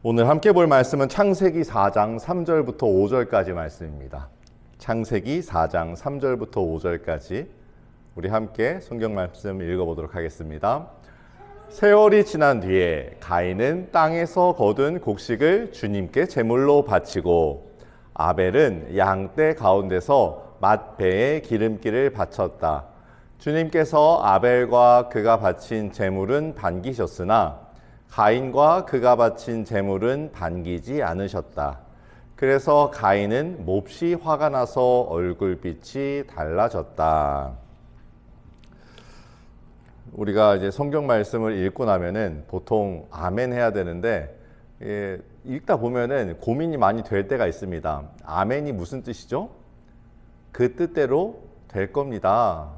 오늘 함께 볼 말씀은 창세기 4장 3절부터 5절까지 말씀입니다. 창세기 4장 3절부터 5절까지 우리 함께 성경 말씀 읽어보도록 하겠습니다. 세월이 지난 뒤에 가인은 땅에서 거둔 곡식을 주님께 제물로 바치고 아벨은 양떼 가운데서 맏배에 기름기를 바쳤다. 주님께서 아벨과 그가 바친 제물은 반기셨으나 가인과 그가 바친 제물은 반기지 않으셨다. 그래서 가인은 몹시 화가 나서 얼굴빛이 달라졌다. 우리가 이제 성경 말씀을 읽고 나면은 보통 아멘 해야 되는데 읽다 보면은 고민이 많이 될 때가 있습니다. 아멘이 무슨 뜻이죠? 그 뜻대로 될 겁니다.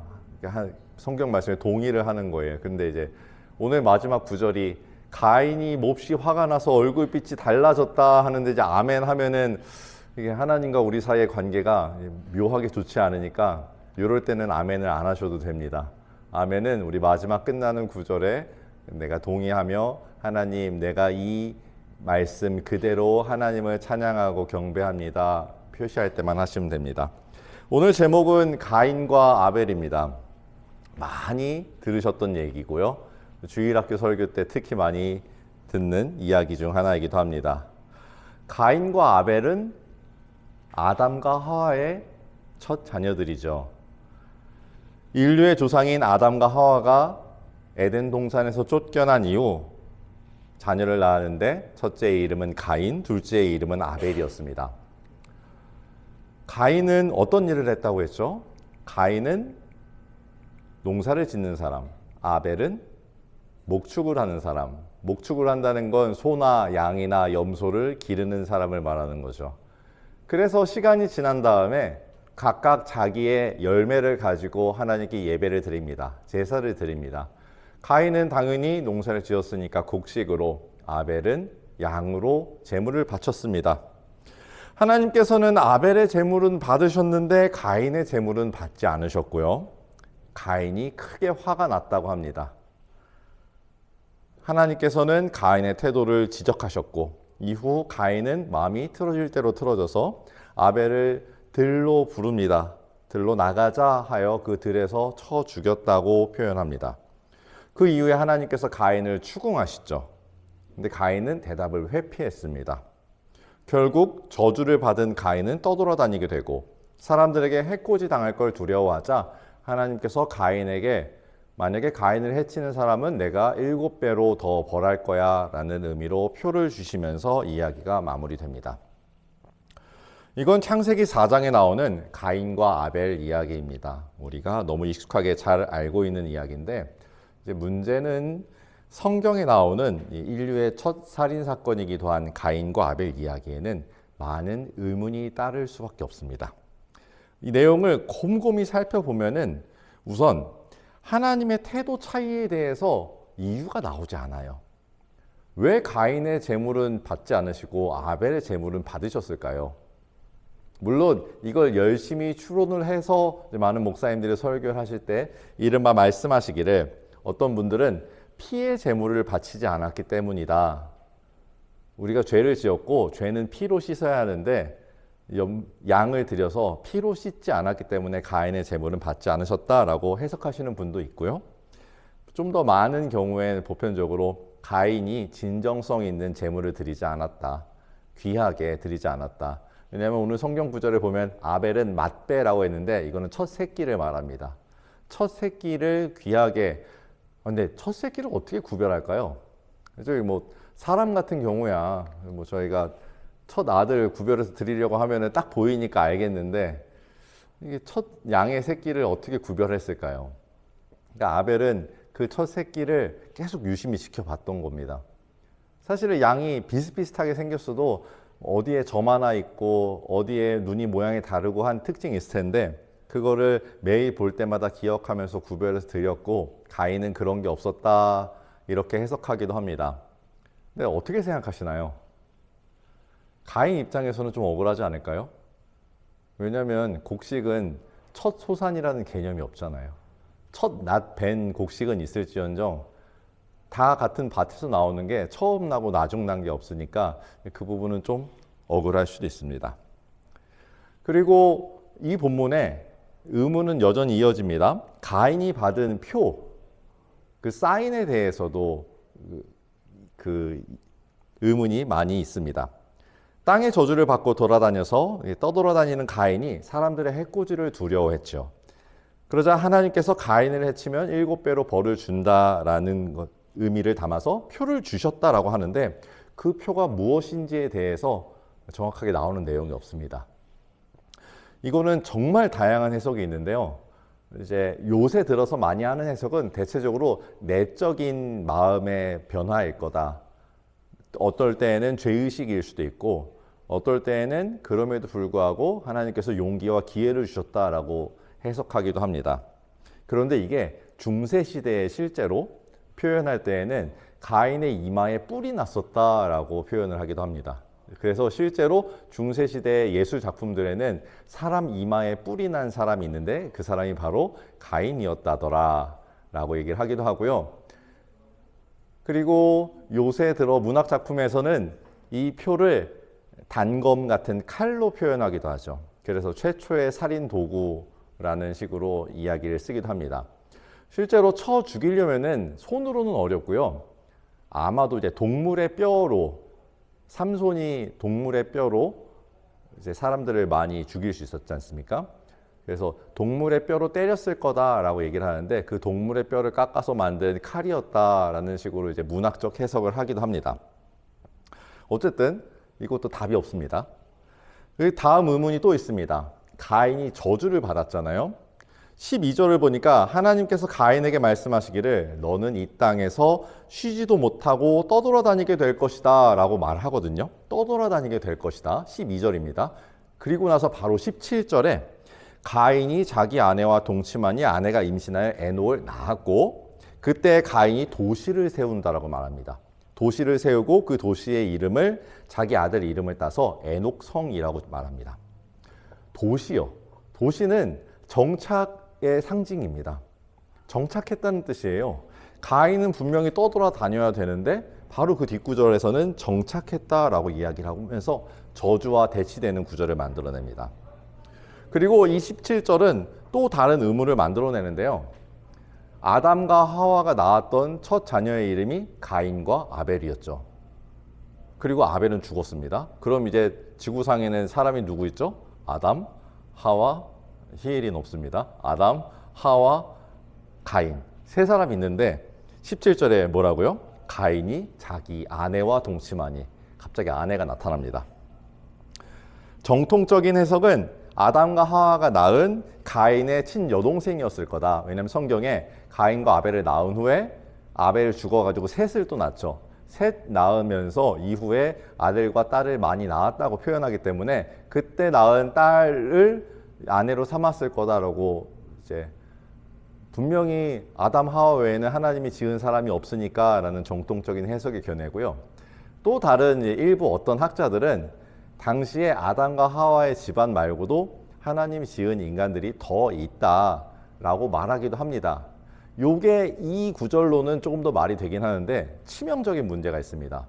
성경 말씀에 동의를 하는 거예요. 근데 이제 오늘 마지막 구절이 가인이 몹시 화가 나서 얼굴빛이 달라졌다 하는데 이제 아멘 하면은 이게 하나님과 우리 사이의 관계가 묘하게 좋지 않으니까 이럴 때는 아멘을 안 하셔도 됩니다. 아멘은 우리 마지막 끝나는 구절에 내가 동의하며 하나님 내가 이 말씀 그대로 하나님을 찬양하고 경배합니다 표시할 때만 하시면 됩니다. 오늘 제목은 가인과 아벨입니다. 많이 들으셨던 얘기고요. 주일학교 설교 때 특히 많이 듣는 이야기 중 하나이기도 합니다. 가인과 아벨은 아담과 하와의 첫 자녀들이죠. 인류의 조상인 아담과 하와가 에덴 동산에서 쫓겨난 이후 자녀를 낳았는데 첫째의 이름은 가인, 둘째의 이름은 아벨이었습니다. 가인은 어떤 일을 했다고 했죠? 가인은 농사를 짓는 사람, 아벨은 목축을 하는 사람. 목축을 한다는 건 소나 양이나 염소를 기르는 사람을 말하는 거죠. 그래서 시간이 지난 다음에 각각 자기의 열매를 가지고 하나님께 예배를 드립니다. 제사를 드립니다. 가인은 당연히 농사를 지었으니까 곡식으로, 아벨은 양으로 제물을 바쳤습니다. 하나님께서는 아벨의 제물은 받으셨는데 가인의 제물은 받지 않으셨고요. 가인이 크게 화가 났다고 합니다. 하나님께서는 가인의 태도를 지적하셨고 이후 가인은 마음이 틀어질 대로 틀어져서 아벨을 들로 부릅니다. 들로 나가자 하여 그 들에서 쳐 죽였다고 표현합니다. 그 이후에 하나님께서 가인을 추궁하시죠. 근데 가인은 대답을 회피했습니다. 결국 저주를 받은 가인은 떠돌아다니게 되고 사람들에게 해코지 당할 걸 두려워하자 하나님께서 가인에게 만약에 가인을 해치는 사람은 내가 7배로 더 벌할 거야 라는 의미로 표를 주시면서 이야기가 마무리됩니다. 이건 창세기 4장에 나오는 가인과 아벨 이야기입니다. 우리가 너무 익숙하게 잘 알고 있는 이야기인데 이제 문제는 성경에 나오는 인류의 첫 살인 사건이기도 한 가인과 아벨 이야기에는 많은 의문이 따를 수밖에 없습니다. 이 내용을 곰곰이 살펴보면은 우선 하나님의 태도 차이에 대해서 이유가 나오지 않아요. 왜 가인의 제물은 받지 않으시고 아벨의 제물은 받으셨을까요? 물론 이걸 열심히 추론을 해서 많은 목사님들이 설교를 하실 때 이른바 말씀하시기를 어떤 분들은 피의 제물을 바치지 않았기 때문이다. 우리가 죄를 지었고 죄는 피로 씻어야 하는데 양을 들여서 피로 씻지 않았기 때문에 가인의 제물은 받지 않으셨다라고 해석하시는 분도 있고요. 좀 더 많은 경우에는 보편적으로 가인이 진정성 있는 제물을 드리지 않았다. 귀하게 드리지 않았다. 왜냐하면 오늘 성경 구절을 보면 아벨은 맏배라고 했는데 이거는 첫 새끼를 말합니다. 첫 새끼를 귀하게. 근데 첫 새끼를 어떻게 구별할까요? 저기 뭐 사람 같은 경우야 뭐 저희가 첫 아들 구별해서 드리려고 하면은 딱 보이니까 알겠는데 이게 첫 양의 새끼를 어떻게 구별했을까요? 그러니까 아벨은 그 첫 새끼를 계속 유심히 지켜봤던 겁니다. 사실은 양이 비슷비슷하게 생겼어도 어디에 점 하나 있고 어디에 눈이 모양이 다르고 한 특징이 있을 텐데 그거를 매일 볼 때마다 기억하면서 구별해서 드렸고 가인은 그런 게 없었다 이렇게 해석하기도 합니다. 근데 어떻게 생각하시나요? 가인 입장에서는 좀 억울하지 않을까요? 왜냐하면 곡식은 첫 소산이라는 개념이 없잖아요. 첫 낫 벤 곡식은 있을지언정 다 같은 밭에서 나오는 게 처음 나고 나중 난 게 없으니까 그 부분은 좀 억울할 수도 있습니다. 그리고 이 본문에 의문은 여전히 이어집니다. 가인이 받은 표, 그 사인에 대해서도 그 의문이 많이 있습니다. 땅의 저주를 받고 돌아다녀서 떠돌아다니는 가인이 사람들의 해코지를 두려워했죠. 그러자 하나님께서 가인을 해치면 7배로 벌을 준다라는 의미를 담아서 표를 주셨다라고 하는데 그 표가 무엇인지에 대해서 정확하게 나오는 내용이 없습니다. 이거는 정말 다양한 해석이 있는데요. 이제 요새 들어서 많이 하는 해석은 대체적으로 내적인 마음의 변화일 거다. 어떨 때에는 죄의식일 수도 있고 어떨 때에는 그럼에도 불구하고 하나님께서 용기와 기회를 주셨다라고 해석하기도 합니다. 그런데 이게 중세시대에 실제로 표현할 때에는 가인의 이마에 뿔이 났었다라고 표현을 하기도 합니다. 그래서 실제로 중세시대 예술 작품들에는 사람 이마에 뿔이 난 사람이 있는데 그 사람이 바로 가인이었다더라 라고 얘기를 하기도 하고요. 그리고 요새 들어 문학 작품에서는 이 표를 단검 같은 칼로 표현하기도 하죠. 그래서 최초의 살인 도구라는 식으로 이야기를 쓰기도 합니다. 실제로 쳐 죽이려면은 손으로는 어렵고요. 아마도 이제 동물의 뼈로, 삼손이 동물의 뼈로 이제 사람들을 많이 죽일 수 있었지 않습니까? 그래서 동물의 뼈로 때렸을 거다라고 얘기를 하는데 그 동물의 뼈를 깎아서 만든 칼이었다라는 식으로 이제 문학적 해석을 하기도 합니다. 어쨌든 이것도 답이 없습니다. 다음 의문이 또 있습니다. 가인이 저주를 받았잖아요. 12절을 보니까 하나님께서 가인에게 말씀하시기를 너는 이 땅에서 쉬지도 못하고 떠돌아다니게 될 것이다 라고 말하거든요. 떠돌아다니게 될 것이다. 12절입니다. 그리고 나서 바로 17절에 가인이 자기 아내와 동침하니 아내가 임신하여 에녹을 낳았고 그때 가인이 도시를 세운다라고 말합니다. 도시를 세우고 그 도시의 이름을 자기 아들 이름을 따서 에녹성이라고 말합니다. 도시요. 도시는 정착의 상징입니다. 정착했다는 뜻이에요. 가인은 분명히 떠돌아다녀야 되는데 바로 그 뒷구절에서는 정착했다라고 이야기를 하면서 저주와 대치되는 구절을 만들어냅니다. 그리고 이 17절은 또 다른 의문을 만들어내는데요. 아담과 하와가 낳았던 첫 자녀의 이름이 가인과 아벨이었죠. 그리고 아벨은 죽었습니다. 그럼 이제 지구상에는 사람이 누구 있죠? 아담, 하와, 히엘은 없습니다. 아담, 하와, 가인. 세 사람이 있는데 17절에 뭐라고요? 가인이 자기 아내와 동침하니 갑자기 아내가 나타납니다. 정통적인 해석은 아담과 하와가 낳은 가인의 친여동생이었을 거다. 왜냐하면 성경에 가인과 아벨을 낳은 후에 아벨 죽어가지고 셋을 또 낳죠. 셋 낳으면서 이후에 아들과 딸을 많이 낳았다고 표현하기 때문에 그때 낳은 딸을 아내로 삼았을 거다라고 이제 분명히 아담 하와 외에는 하나님이 지은 사람이 없으니까 라는 정통적인 해석이 겨내고요. 또 다른 일부 어떤 학자들은 당시에 아담과 하와의 집안 말고도 하나님이 지은 인간들이 더 있다라고 말하기도 합니다. 요게 이 구절로는 조금 더 말이 되긴 하는데 치명적인 문제가 있습니다.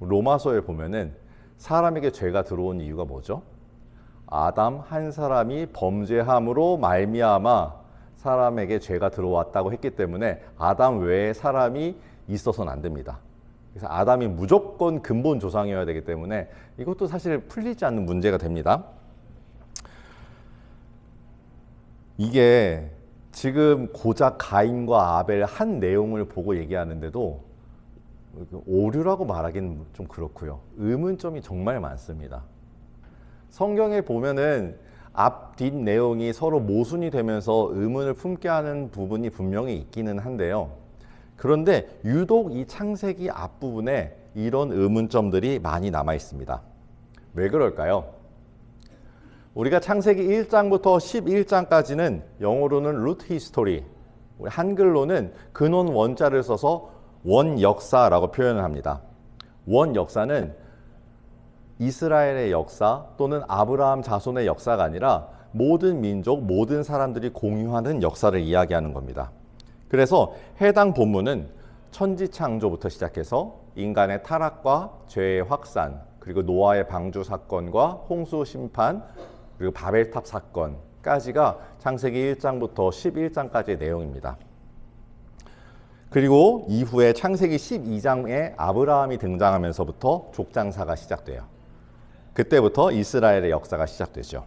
로마서에 보면은 사람에게 죄가 들어온 이유가 뭐죠? 아담 한 사람이 범죄함으로 말미암아 사람에게 죄가 들어왔다고 했기 때문에 아담 외에 사람이 있어서는 안 됩니다. 그래서 아담이 무조건 근본 조상이어야 되기 때문에 이것도 사실 풀리지 않는 문제가 됩니다. 이게 지금 고작 가인과 아벨 한 내용을 보고 얘기하는데도 오류라고 말하기는 좀 그렇고요. 의문점이 정말 많습니다. 성경에 보면은 앞, 뒷 내용이 서로 모순이 되면서 의문을 품게 하는 부분이 분명히 있기는 한데요. 그런데 유독 이 창세기 앞부분에 이런 의문점들이 많이 남아 있습니다. 왜 그럴까요? 우리가 창세기 1장부터 11장까지는 영어로는 루트 히스토리, 한글로는 근원 원자를 써서 원역사라고 표현을 합니다. 원역사는 이스라엘의 역사 또는 아브라함 자손의 역사가 아니라 모든 민족, 모든 사람들이 공유하는 역사를 이야기하는 겁니다. 그래서 해당 본문은 천지창조부터 시작해서 인간의 타락과 죄의 확산, 그리고 노아의 방주 사건과 홍수 심판, 그리고 바벨탑 사건까지가 창세기 1장부터 11장까지의 내용입니다. 그리고 이후에 창세기 12장에 아브라함이 등장하면서부터 족장사가 시작돼요. 그때부터 이스라엘의 역사가 시작되죠.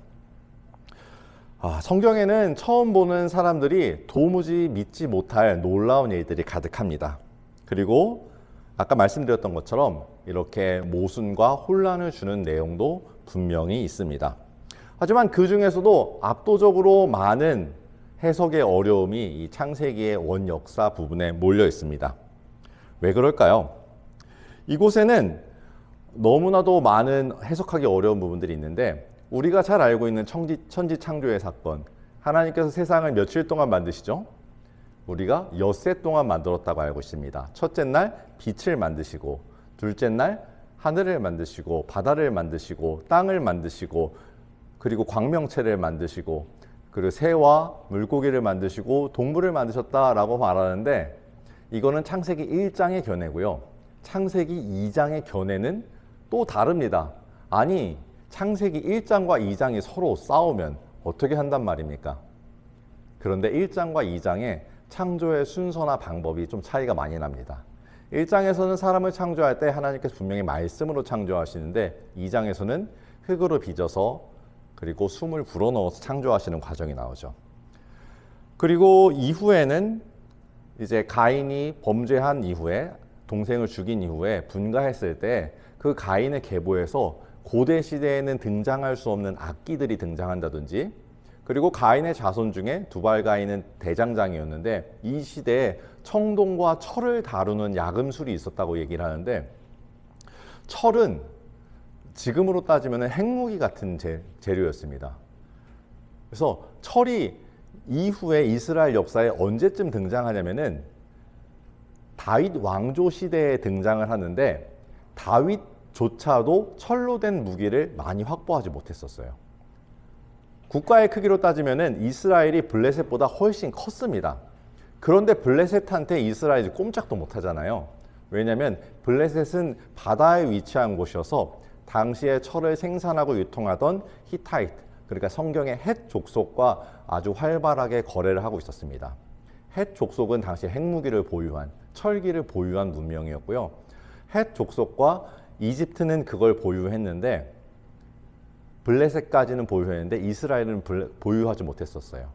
성경에는 처음 보는 사람들이 도무지 믿지 못할 놀라운 일들이 가득합니다. 그리고 아까 말씀드렸던 것처럼 이렇게 모순과 혼란을 주는 내용도 분명히 있습니다. 하지만 그 중에서도 압도적으로 많은 해석의 어려움이 이 창세기의 원역사 부분에 몰려 있습니다. 왜 그럴까요? 이곳에는 너무나도 많은 해석하기 어려운 부분들이 있는데, 우리가 잘 알고 있는 천지 창조의 사건, 하나님께서 세상을 며칠 동안 만드시죠? 우리가 엿새 동안 만들었다고 알고 있습니다. 첫째 날 빛을 만드시고, 둘째 날 하늘을 만드시고, 바다를 만드시고, 땅을 만드시고, 그리고 광명체를 만드시고, 그리고 새와 물고기를 만드시고 동물을 만드셨다라고 말하는데, 이거는 창세기 1장의 견해고요. 창세기 2장의 견해는 또 다릅니다. 아니, 창세기 1장과 2장이 서로 싸우면 어떻게 한단 말입니까? 그런데 1장과 2장의 창조의 순서나 방법이 좀 차이가 많이 납니다. 1장에서는 사람을 창조할 때 하나님께서 분명히 말씀으로 창조하시는데, 2장에서는 흙으로 빚어서 그리고 숨을 불어넣어서 창조하시는 과정이 나오죠. 그리고 이후에는 이제 가인이 범죄한 이후에, 동생을 죽인 이후에 분가했을 때 그 가인의 계보에서 고대 시대에는 등장할 수 없는 악기들이 등장한다든지, 그리고 가인의 자손 중에 두발 가인은 대장장이었는데 이 시대에 청동과 철을 다루는 야금술이 있었다고 얘기를 하는데, 철은 지금으로 따지면 핵무기 같은 재료였습니다. 그래서 철이 이후에 이스라엘 역사에 언제쯤 등장하냐면은 다윗 왕조 시대에 등장을 하는데, 다윗조차도 철로 된 무기를 많이 확보하지 못했었어요. 국가의 크기로 따지면은 이스라엘이 블레셋보다 훨씬 컸습니다. 그런데 블레셋한테 이스라엘이 꼼짝도 못하잖아요. 왜냐하면 블레셋은 바다에 위치한 곳이어서 당시에 철을 생산하고 유통하던 히타이트, 그러니까 성경의 헷 족속과 아주 활발하게 거래를 하고 있었습니다. 헷 족속은 당시 핵무기를 보유한, 철기를 보유한 문명이었고요. 헷 족속과 이집트는 그걸 보유했는데, 블레셋까지는 보유했는데 이스라엘은 보유하지 못했었어요.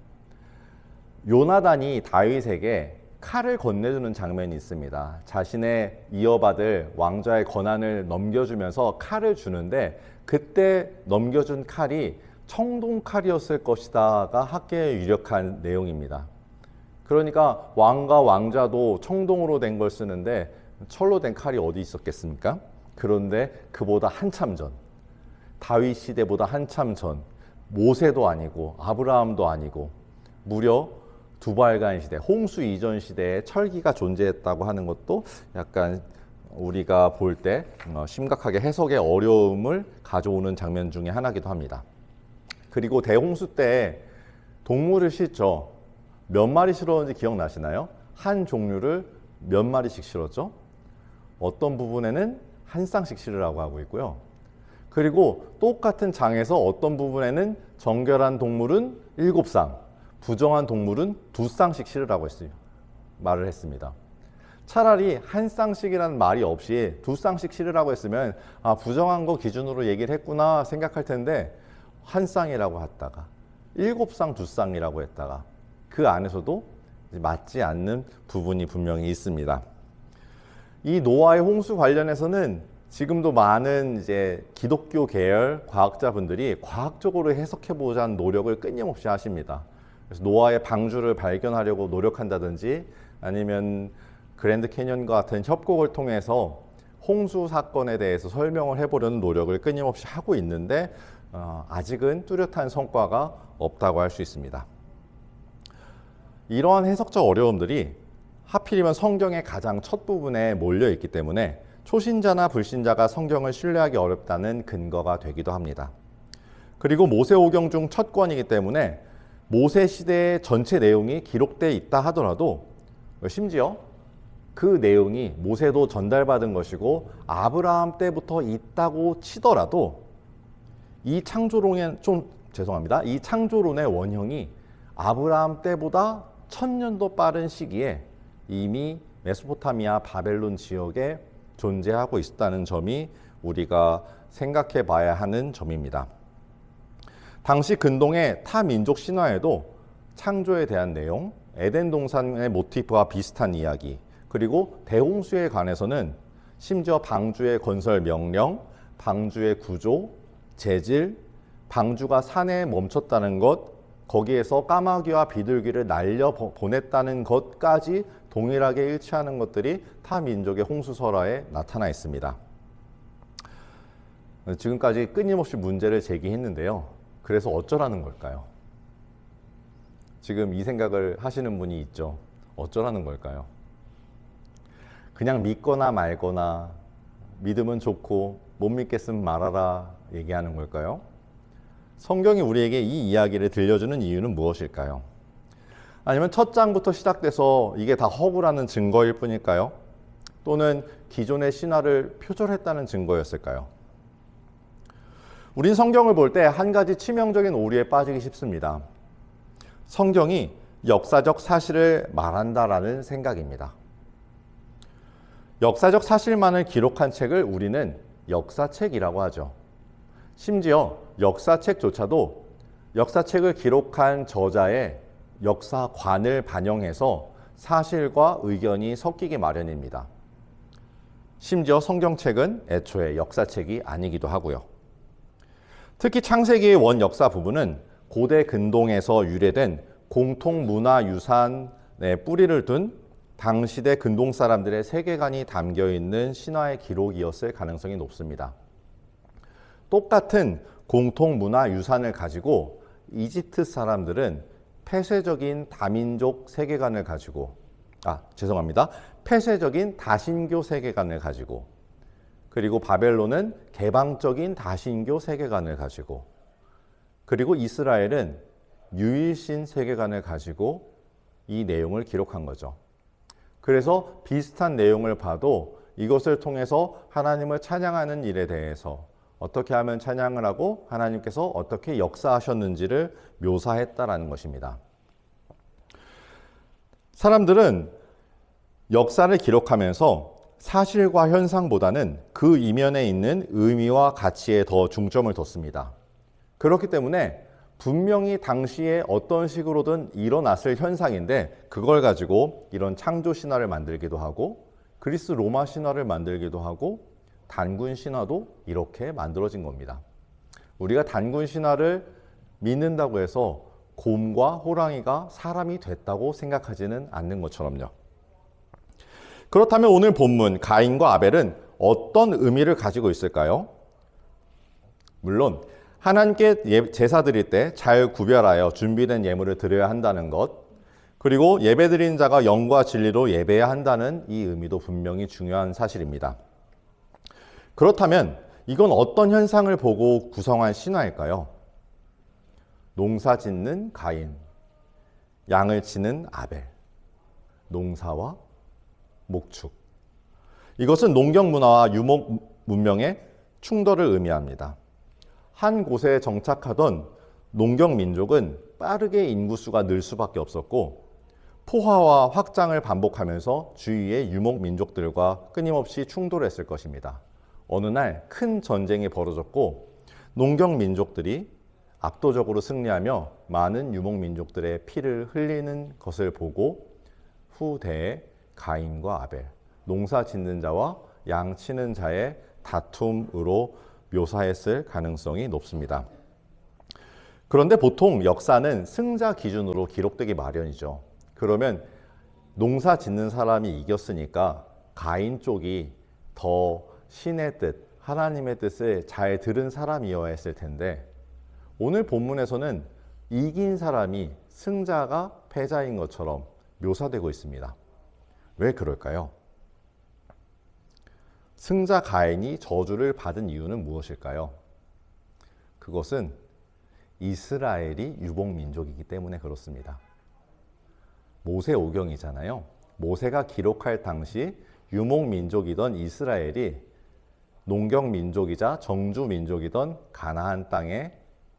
요나단이 다윗에게 칼을 건네주는 장면이 있습니다. 자신의 이어받을 왕좌의 권한을 넘겨주면서 칼을 주는데, 그때 넘겨준 칼이 청동칼이었을 것이다가 학계에 유력한 내용입니다. 그러니까 왕과 왕자도 청동으로 된 걸 쓰는데 철로 된 칼이 어디 있었겠습니까? 그런데 그보다 한참 전, 다윗 시대보다 한참 전, 모세도 아니고 아브라함도 아니고 무려 두발가인 시대, 홍수 이전 시대에 철기가 존재했다고 하는 것도 약간 우리가 볼 때 심각하게 해석의 어려움을 가져오는 장면 중에 하나이기도 합니다. 그리고 대홍수 때 동물을 싣죠. 몇 마리 실었는지 기억나시나요? 한 종류를 몇 마리씩 실었죠? 어떤 부분에는 한 쌍씩 실으라고 하고 있고요. 그리고 똑같은 장에서 어떤 부분에는 정결한 동물은 7쌍, 부정한 동물은 2쌍씩 실으라고 말을 했습니다. 차라리 한 쌍씩이라는 말이 없이 2쌍씩 실으라고 했으면 부정한 거 기준으로 얘기를 했구나 생각할 텐데, 한 쌍이라고 했다가 7쌍 2쌍이라고 했다가 그 안에서도 맞지 않는 부분이 분명히 있습니다. 이 노아의 홍수 관련해서는 지금도 많은 이제 기독교 계열 과학자분들이 과학적으로 해석해보자 하는 노력을 끊임없이 하십니다. 그래서 노아의 방주를 발견하려고 노력한다든지, 아니면 그랜드 캐년과 같은 협곡을 통해서 홍수 사건에 대해서 설명을 해보려는 노력을 끊임없이 하고 있는데, 아직은 뚜렷한 성과가 없다고 할 수 있습니다. 이러한 해석적 어려움들이 하필이면 성경의 가장 첫 부분에 몰려 있기 때문에 초신자나 불신자가 성경을 신뢰하기 어렵다는 근거가 되기도 합니다. 그리고 모세오경 중 첫 권이기 때문에 모세 시대의 전체 내용이 기록되어 있다 하더라도, 심지어 그 내용이 모세도 전달받은 것이고 아브라함 때부터 있다고 치더라도 이 창조론의 이 창조론의 원형이 아브라함 때보다 1000년도 빠른 시기에 이미 메소포타미아 바벨론 지역에 존재하고 있다는 점이 우리가 생각해 봐야 하는 점입니다. 당시 근동의 타 민족 신화에도 창조에 대한 내용, 에덴 동산의 모티프와 비슷한 이야기, 그리고 대홍수에 관해서는 심지어 방주의 건설 명령, 방주의 구조, 재질, 방주가 산에 멈췄다는 것, 거기에서 까마귀와 비둘기를 날려 보냈다는 것까지 동일하게 일치하는 것들이 타 민족의 홍수설화에 나타나 있습니다. 지금까지 끊임없이 문제를 제기했는데요. 그래서 어쩌라는 걸까요? 지금 이 생각을 하시는 분이 있죠. 어쩌라는 걸까요? 그냥 믿거나 말거나 믿으면 좋고 못 믿겠으면 말아라 얘기하는 걸까요? 성경이 우리에게 이 이야기를 들려주는 이유는 무엇일까요? 아니면 첫 장부터 시작돼서 이게 다 허구라는 증거일 뿐일까요? 또는 기존의 신화를 표절했다는 증거였을까요? 우린 성경을 볼 때 한 가지 치명적인 오류에 빠지기 쉽습니다. 성경이 역사적 사실을 말한다라는 생각입니다. 역사적 사실만을 기록한 책을 우리는 역사책이라고 하죠. 심지어 역사책조차도 역사책을 기록한 저자의 역사관을 반영해서 사실과 의견이 섞이기 마련입니다. 심지어 성경책은 애초에 역사책이 아니기도 하고요. 특히 창세기의 원 역사 부분은 고대 근동에서 유래된 공통 문화유산의 뿌리를 둔 당시대 근동 사람들의 세계관이 담겨있는 신화의 기록이었을 가능성이 높습니다. 똑같은 공통 문화유산을 가지고 이집트 사람들은 폐쇄적인 다민족 세계관을 가지고 폐쇄적인 다신교 세계관을 가지고, 그리고 바벨론은 개방적인 다신교 세계관을 가지고, 그리고 이스라엘은 유일신 세계관을 가지고 이 내용을 기록한 거죠. 그래서 비슷한 내용을 봐도 이것을 통해서 하나님을 찬양하는 일에 대해서 어떻게 하면 찬양을 하고 하나님께서 어떻게 역사하셨는지를 묘사했다라는 것입니다. 사람들은 역사를 기록하면서 사실과 현상보다는 그 이면에 있는 의미와 가치에 더 중점을 뒀습니다. 그렇기 때문에 분명히 당시에 어떤 식으로든 일어났을 현상인데 그걸 가지고 이런 창조 신화를 만들기도 하고 그리스 로마 신화를 만들기도 하고 단군 신화도 이렇게 만들어진 겁니다. 우리가 단군 신화를 믿는다고 해서 곰과 호랑이가 사람이 됐다고 생각하지는 않는 것처럼요. 그렇다면 오늘 본문 가인과 아벨은 어떤 의미를 가지고 있을까요? 물론 하나님께 제사 드릴 때 잘 구별하여 준비된 예물을 드려야 한다는 것, 그리고 예배 드리는 자가 영과 진리로 예배해야 한다는 이 의미도 분명히 중요한 사실입니다. 그렇다면 이건 어떤 현상을 보고 구성한 신화일까요? 농사 짓는 가인, 양을 치는 아벨, 농사와 목축. 이것은 농경 문화와 유목 문명의 충돌을 의미합니다. 한 곳에 정착하던 농경 민족은 빠르게 인구수가 늘 수밖에 없었고 포화와 확장을 반복하면서 주위의 유목 민족들과 끊임없이 충돌했을 것입니다. 어느 날 큰 전쟁이 벌어졌고 농경 민족들이 압도적으로 승리하며 많은 유목 민족들의 피를 흘리는 것을 보고 후대에 가인과 아벨, 농사 짓는 자와 양 치는 자의 다툼으로 묘사했을 가능성이 높습니다. 그런데 보통 역사는 승자 기준으로 기록되기 마련이죠. 그러면 농사 짓는 사람이 이겼으니까 가인 쪽이 더 신의 뜻, 하나님의 뜻을 잘 들은 사람이어야 했을 텐데 오늘 본문에서는 이긴 사람이 승자가 패자인 것처럼 묘사되고 있습니다. 왜 그럴까요? 승자 가인이 저주를 받은 이유는 무엇일까요? 그것은 이스라엘이 유복 민족이기 때문에 그렇습니다. 모세오경이잖아요. 모세가 기록할 당시 유목민족이던 이스라엘이 농경민족이자 정주민족이던 가나안 땅의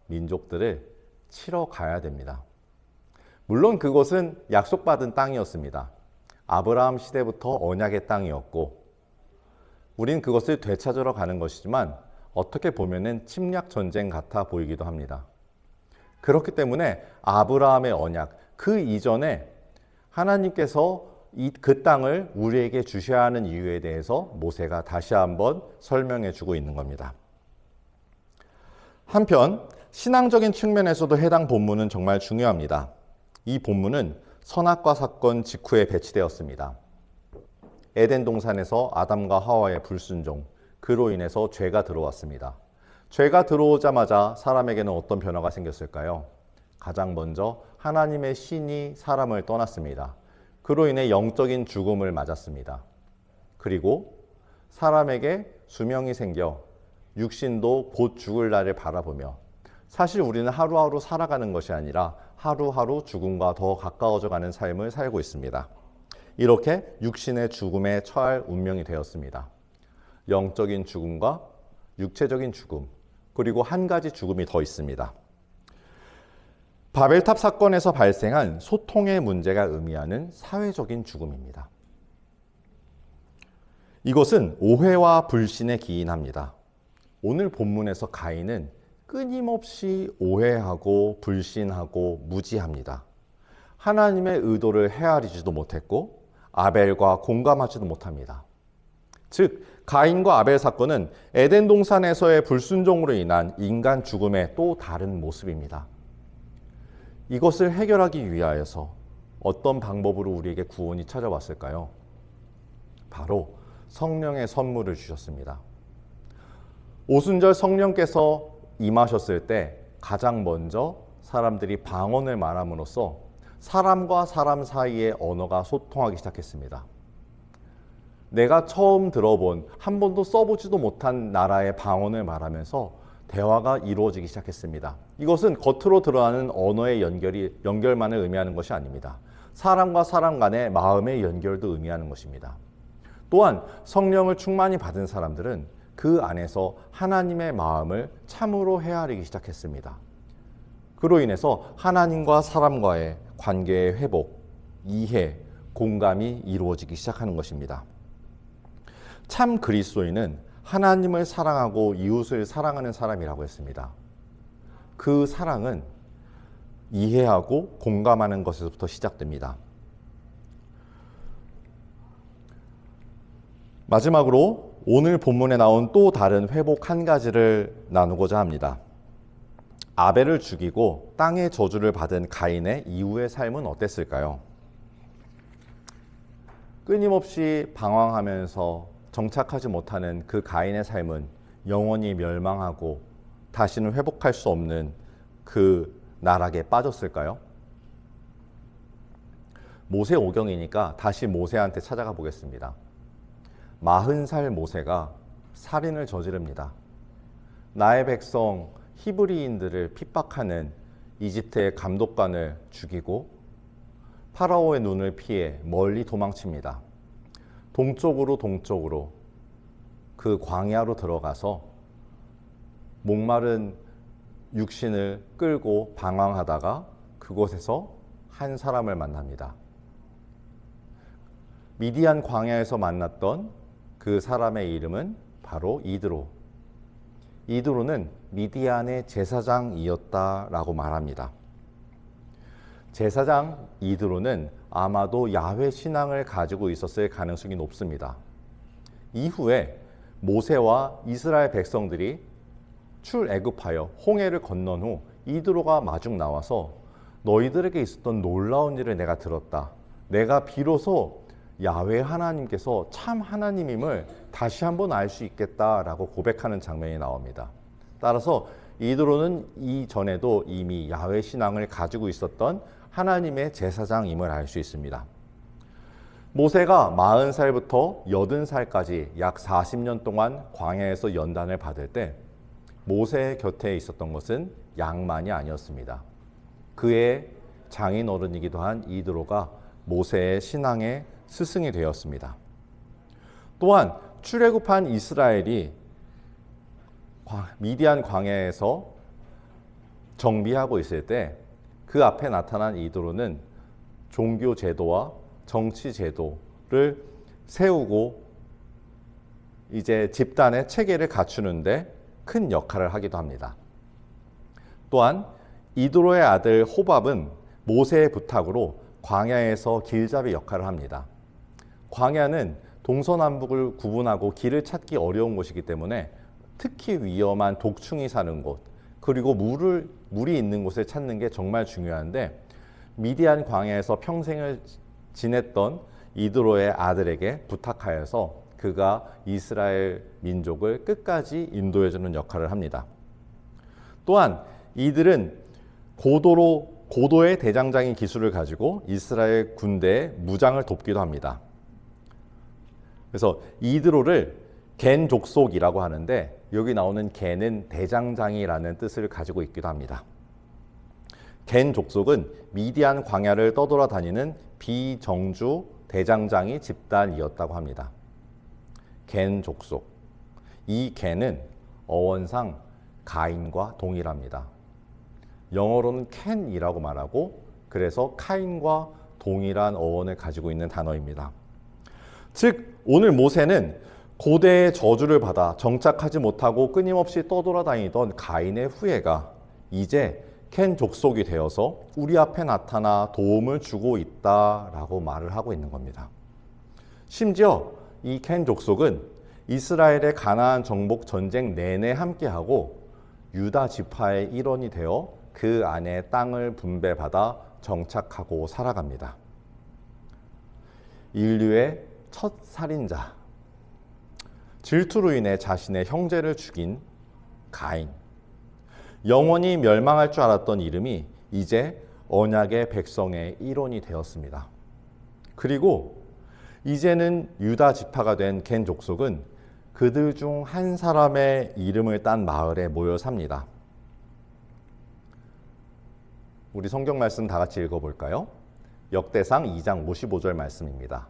민족들을 치러 가야 됩니다. 물론 그곳은 약속받은 땅이었습니다. 아브라함 시대부터 언약의 땅이었고 우린 그것을 되찾으러 가는 것이지만 어떻게 보면은 침략 전쟁 같아 보이기도 합니다. 그렇기 때문에 아브라함의 언약, 그 이전에 하나님께서 그 땅을 우리에게 주셔야 하는 이유에 대해서 모세가 다시 한번 설명해 주고 있는 겁니다. 한편 신앙적인 측면에서도 해당 본문은 정말 중요합니다. 이 본문은 선악과 사건 직후에 배치되었습니다. 에덴 동산에서 아담과 하와의 불순종, 그로 인해서 죄가 들어왔습니다. 죄가 들어오자마자 사람에게는 어떤 변화가 생겼을까요? 가장 먼저 하나님의 신이 사람을 떠났습니다. 그로 인해 영적인 죽음을 맞았습니다. 그리고 사람에게 수명이 생겨 육신도 곧 죽을 날을 바라보며 사실 우리는 하루하루 살아가는 것이 아니라 하루하루 죽음과 더 가까워져 가는 삶을 살고 있습니다. 이렇게 육신의 죽음에 처할 운명이 되었습니다. 영적인 죽음과 육체적인 죽음, 그리고 한 가지 죽음이 더 있습니다. 바벨탑 사건에서 발생한 소통의 문제가 의미하는 사회적인 죽음입니다. 이것은 오해와 불신에 기인합니다. 오늘 본문에서 가인은 끊임없이 오해하고 불신하고 무지합니다. 하나님의 의도를 헤아리지도 못했고 아벨과 공감하지도 못합니다. 즉 가인과 아벨 사건은 에덴 동산에서의 불순종으로 인한 인간 죽음의 또 다른 모습입니다. 이것을 해결하기 위하여서 어떤 방법으로 우리에게 구원이 찾아왔을까요? 바로 성령의 선물을 주셨습니다. 오순절 성령께서 임하셨을 때 가장 먼저 사람들이 방언을 말함으로써 사람과 사람 사이의 언어가 소통하기 시작했습니다. 내가 처음 들어본, 한 번도 써보지도 못한 나라의 방언을 말하면서 대화가 이루어지기 시작했습니다. 이것은 겉으로 드러나는 언어의 연결만을 의미하는 것이 아닙니다. 사람과 사람 간의 마음의 연결도 의미하는 것입니다. 또한 성령을 충만히 받은 사람들은 그 안에서 하나님의 마음을 참으로 헤아리기 시작했습니다. 그로 인해서 하나님과 사람과의 관계의 회복, 이해, 공감이 이루어지기 시작하는 것입니다. 참 그리스도인은 하나님을 사랑하고 이웃을 사랑하는 사람이라고 했습니다. 그 사랑은 이해하고 공감하는 것에서부터 시작됩니다. 마지막으로 오늘 본문에 나온 또 다른 회복 한 가지를 나누고자 합니다. 아벨을 죽이고 땅의 저주를 받은 가인의 이후의 삶은 어땠을까요? 끊임없이 방황하면서 정착하지 못하는 그 가인의 삶은 영원히 멸망하고 다시는 회복할 수 없는 그 나락에 빠졌을까요? 모세오경이니까 다시 모세한테 찾아가 보겠습니다. 40살 모세가 살인을 저지릅니다. 나의 백성 히브리인들을 핍박하는 이집트의 감독관을 죽이고 파라오의 눈을 피해 멀리 도망칩니다. 동쪽으로 그 광야로 들어가서 목마른 육신을 끌고 방황하다가 그곳에서 한 사람을 만납니다. 미디안 광야에서 만났던 그 사람의 이름은 바로 이드로. 이드로는 미디안의 제사장이었다라고 말합니다. 제사장 이드로는 아마도 야훼 신앙을 가지고 있었을 가능성이 높습니다. 이후에 모세와 이스라엘 백성들이 출애굽하여 홍해를 건넌 후 이드로가 마중 나와서 너희들에게 있었던 놀라운 일을 내가 들었다. 내가 비로소 야훼 하나님께서 참 하나님임을 다시 한번 알 수 있겠다라고 고백하는 장면이 나옵니다. 따라서 이드로는 이전에도 이미 야훼 신앙을 가지고 있었던 하나님의 제사장임을 알 수 있습니다. 모세가 40살부터 80살까지 약 40년 동안 광야에서 연단을 받을 때 모세의 곁에 있었던 것은 양만이 아니었습니다. 그의 장인 어른이기도 한 이드로가 모세의 신앙의 스승이 되었습니다. 또한 출애굽한 이스라엘이 미디안 광야에서 정비하고 있을 때 그 앞에 나타난 이드로는 종교 제도와 정치 제도를 세우고 이제 집단의 체계를 갖추는데 큰 역할을 하기도 합니다. 또한 이드로의 아들 호밥은 모세의 부탁으로 광야에서 길잡이 역할을 합니다. 광야는 동서남북을 구분하고 길을 찾기 어려운 곳이기 때문에 특히 위험한 독충이 사는 곳, 그리고 물이 있는 곳을 찾는 게 정말 중요한데, 미디안 광야에서 평생을 지냈던 이드로의 아들에게 부탁하여서 그가 이스라엘 민족을 끝까지 인도해주는 역할을 합니다. 또한 이들은 고도의 대장장이 기술을 가지고 이스라엘 군대의 무장을 돕기도 합니다. 그래서 이드로를 겐 족속이라고 하는데, 여기 나오는 겐은 대장장이라는 뜻을 가지고 있기도 합니다. 겐 족속은 미디안 광야를 떠돌아다니는 비정주 대장장이 집단이었다고 합니다. 겐 족속. 이 겐은 어원상 가인과 동일합니다. 영어로는 캔이라고 말하고, 그래서 카인과 동일한 어원을 가지고 있는 단어입니다. 즉 오늘 모세는 고대의 저주를 받아 정착하지 못하고 끊임없이 떠돌아다니던 가인의 후예가 이제 캔 족속이 되어서 우리 앞에 나타나 도움을 주고 있다라고 말을 하고 있는 겁니다. 심지어 이 캔 족속은 이스라엘의 가나안 정복 전쟁 내내 함께하고 유다 지파의 일원이 되어 그 안에 땅을 분배받아 정착하고 살아갑니다. 인류의 첫 살인자, 질투로 인해 자신의 형제를 죽인 가인, 영원히 멸망할 줄 알았던 이름이 이제 언약의 백성의 일원이 되었습니다. 그리고 이제는 유다 지파가 된 겐 족속은 그들 중 한 사람의 이름을 딴 마을에 모여 삽니다. 우리 성경 말씀 다 같이 읽어볼까요? 역대상 2장 55절 말씀입니다.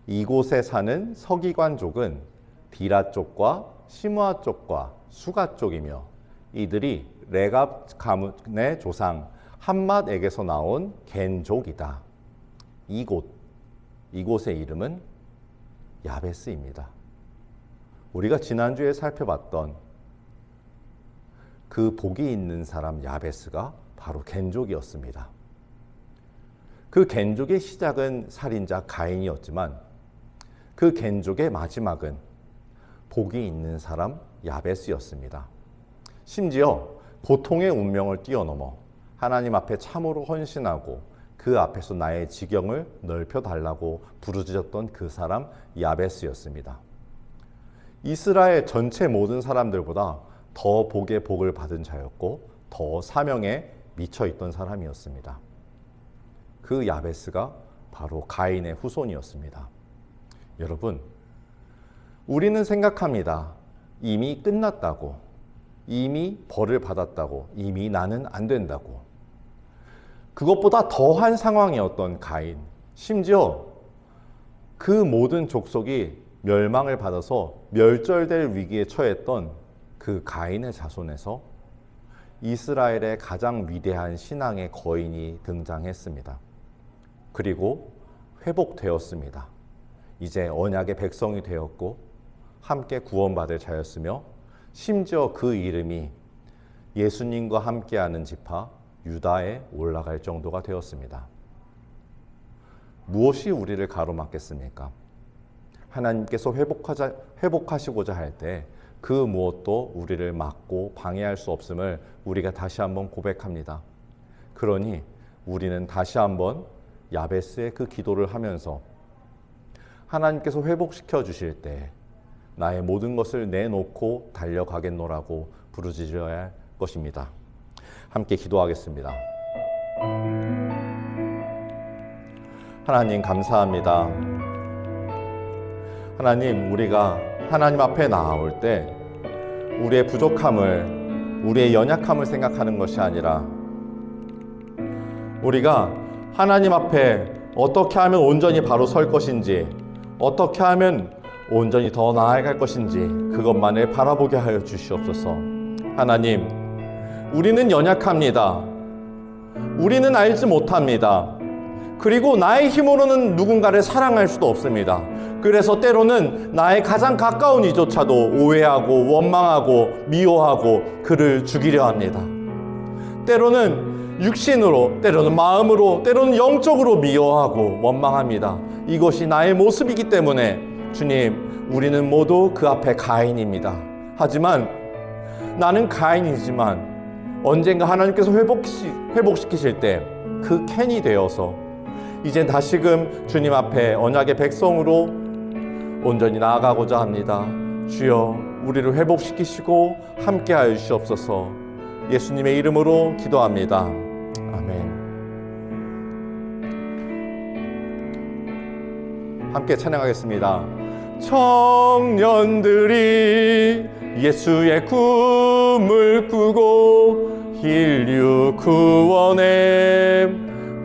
이곳에 사는 서기관족은 디라 쪽과 시므아 쪽과 수가 쪽이며 이들이 레갑 가문의 조상 함맛에게서 나온 겐족이다. 이곳의 이름은 야베스입니다. 우리가 지난주에 살펴봤던 그 복이 있는 사람 야베스가 바로 겐족이었습니다. 그 겐족의 시작은 살인자 가인이었지만 그 겐족의 마지막은 복이 있는 사람 야베스였습니다. 심지어 고통의 운명을 뛰어넘어 하나님 앞에 참으로 헌신하고 그 앞에서 나의 지경을 넓혀달라고 부르짖었던 그 사람 야베스였습니다. 이스라엘 전체 모든 사람들보다 더 복의 복을 받은 자였고 더 사명에 미쳐있던 사람이었습니다. 그 야베스가 바로 가인의 후손이었습니다. 여러분, 우리는 생각합니다. 이미 끝났다고, 이미 벌을 받았다고, 이미 나는 안 된다고. 그것보다 더한 상황이었던 가인, 심지어 그 모든 족속이 멸망을 받아서 멸절될 위기에 처했던 그 가인의 자손에서 이스라엘의 가장 위대한 신앙의 거인이 등장했습니다. 그리고 회복되었습니다. 이제 언약의 백성이 되었고 함께 구원받을 자였으며 심지어 그 이름이 예수님과 함께하는 지파 유다에 올라갈 정도가 되었습니다. 무엇이 우리를 가로막겠습니까? 하나님께서 회복하시고자 할 때 그 무엇도 우리를 막고 방해할 수 없음을 우리가 다시 한번 고백합니다. 그러니 우리는 다시 한번 야베스의 그 기도를 하면서 하나님께서 회복시켜 주실 때 나의 모든 것을 내놓고 달려가겠노라고 부르짖어야 할 것입니다. 함께 기도하겠습니다. 하나님 감사합니다. 하나님, 우리가 하나님 앞에 나아올 때 우리의 부족함을, 우리의 연약함을 생각하는 것이 아니라 우리가 하나님 앞에 어떻게 하면 온전히 바로 설 것인지, 어떻게 하면 온전히 더 나아갈 것인지 그것만을 바라보게 하여 주시옵소서. 하나님, 우리는 연약합니다. 우리는 알지 못합니다. 그리고 나의 힘으로는 누군가를 사랑할 수도 없습니다. 그래서 때로는 나의 가장 가까운 이조차도 오해하고 원망하고 미워하고 그를 죽이려 합니다. 때로는 육신으로, 때로는 마음으로, 때로는 영적으로 미워하고 원망합니다. 이것이 나의 모습이기 때문에 주님, 우리는 모두 그 앞에 가인입니다. 하지만 나는 가인이지만 언젠가 하나님께서 회복시키실 때 그 캔이 되어서 이제 다시금 주님 앞에 언약의 백성으로 온전히 나아가고자 합니다. 주여, 우리를 회복시키시고 함께하여 주시옵소서. 예수님의 이름으로 기도합니다. 아멘. 함께 찬양하겠습니다. 청년들이 예수의 꿈을 꾸고 인류 구원의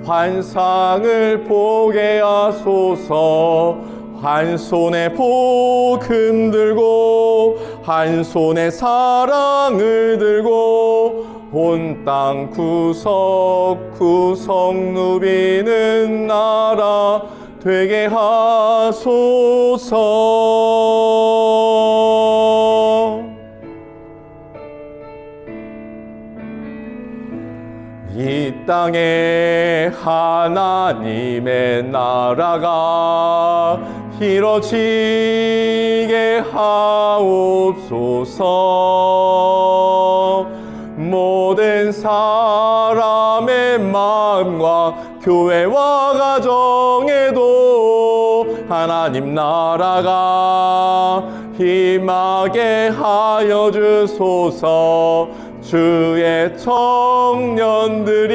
환상을 보게 하소서. 한 손에 복음 들고 한 손에 사랑을 들고 온 땅 구석구석 누비는 나라 되게 하소서. 이 땅에 하나님의 나라가 이뤄지게 하옵소서. 모든 사람의 마음과 교회와 가정에도 하나님 나라가 임하게 하여 주소서. 주의 청년들이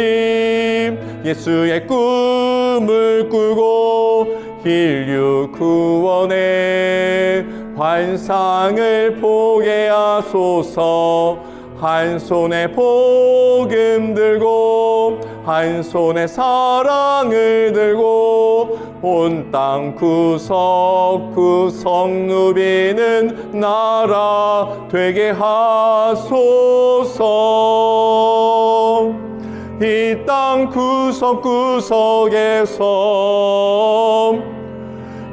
예수의 꿈을 꾸고 인류 구원의 환상을 보게 하소서. 한 손에 복음 들고 한 손에 사랑을 들고 온 땅 구석구석 누비는 나라 되게 하소서. 이 땅 구석구석에서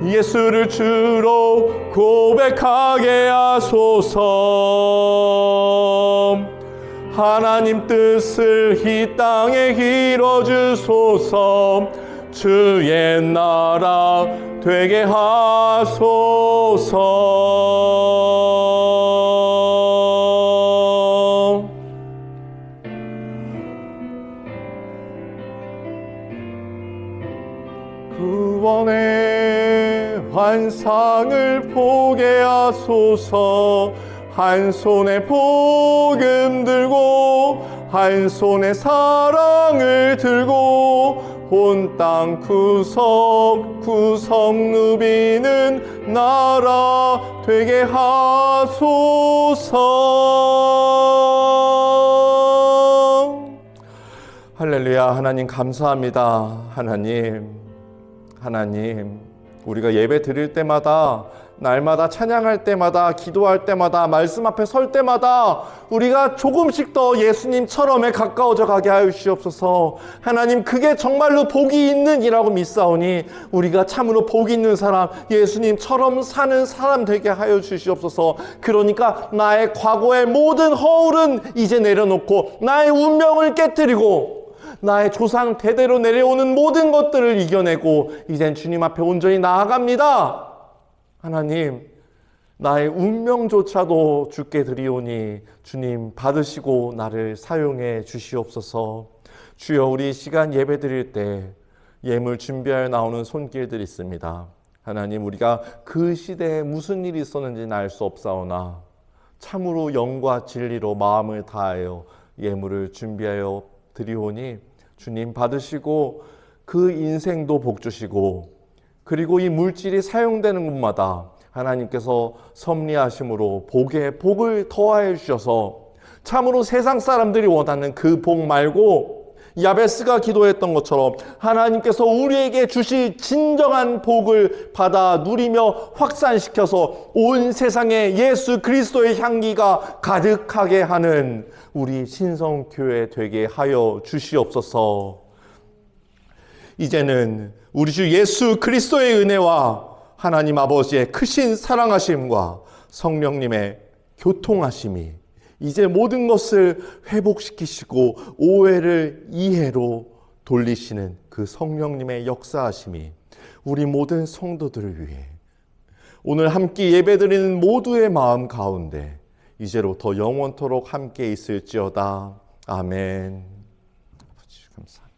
예수를 주로 고백하게 하소서. 하나님 뜻을 이 땅에 이뤄주소서. 주의 나라 되게 하소서. 구원의 환상을 보게 하소서. 한 손에 복음 들고 한 손에 사랑을 들고 온 땅 구석구석 누비는 나라 되게 하소서. 할렐루야. 하나님 감사합니다. 하나님, 우리가 예배 드릴 때마다, 날마다 찬양할 때마다, 기도할 때마다, 말씀 앞에 설 때마다 우리가 조금씩 더 예수님처럼에 가까워져 가게 하여 주시옵소서. 하나님, 그게 정말로 복이 있는 이라고 믿사오니 우리가 참으로 복이 있는 사람, 예수님처럼 사는 사람 되게 하여 주시옵소서. 그러니까 나의 과거의 모든 허울은 이제 내려놓고 나의 운명을 깨뜨리고 나의 조상 대대로 내려오는 모든 것들을 이겨내고 이젠 주님 앞에 온전히 나아갑니다. 하나님, 나의 운명조차도 주께 드리오니 주님 받으시고 나를 사용해 주시옵소서. 주여, 우리 이 시간 예배 드릴 때 예물 준비하여 나오는 손길들이 있습니다. 하나님, 우리가 그 시대에 무슨 일이 있었는지는 알 수 없사오나 참으로 영과 진리로 마음을 다하여 예물을 준비하여 드리오니 주님 받으시고 그 인생도 복 주시고, 그리고 이 물질이 사용되는 곳마다 하나님께서 섭리하심으로 복에 복을 더하여 주셔서 참으로 세상 사람들이 원하는 그 복 말고 야베스가 기도했던 것처럼 하나님께서 우리에게 주실 진정한 복을 받아 누리며 확산시켜서 온 세상에 예수 그리스도의 향기가 가득하게 하는 우리 신성교회 되게 하여 주시옵소서. 이제는 우리 주 예수 그리스도의 은혜와 하나님 아버지의 크신 사랑하심과 성령님의 교통하심이 이제 모든 것을 회복시키시고 오해를 이해로 돌리시는 그 성령님의 역사하심이 우리 모든 성도들을 위해 오늘 함께 예배드리는 모두의 마음 가운데 이제로부터 영원토록 함께 있을지어다. 아멘. 아버지 감사합니다.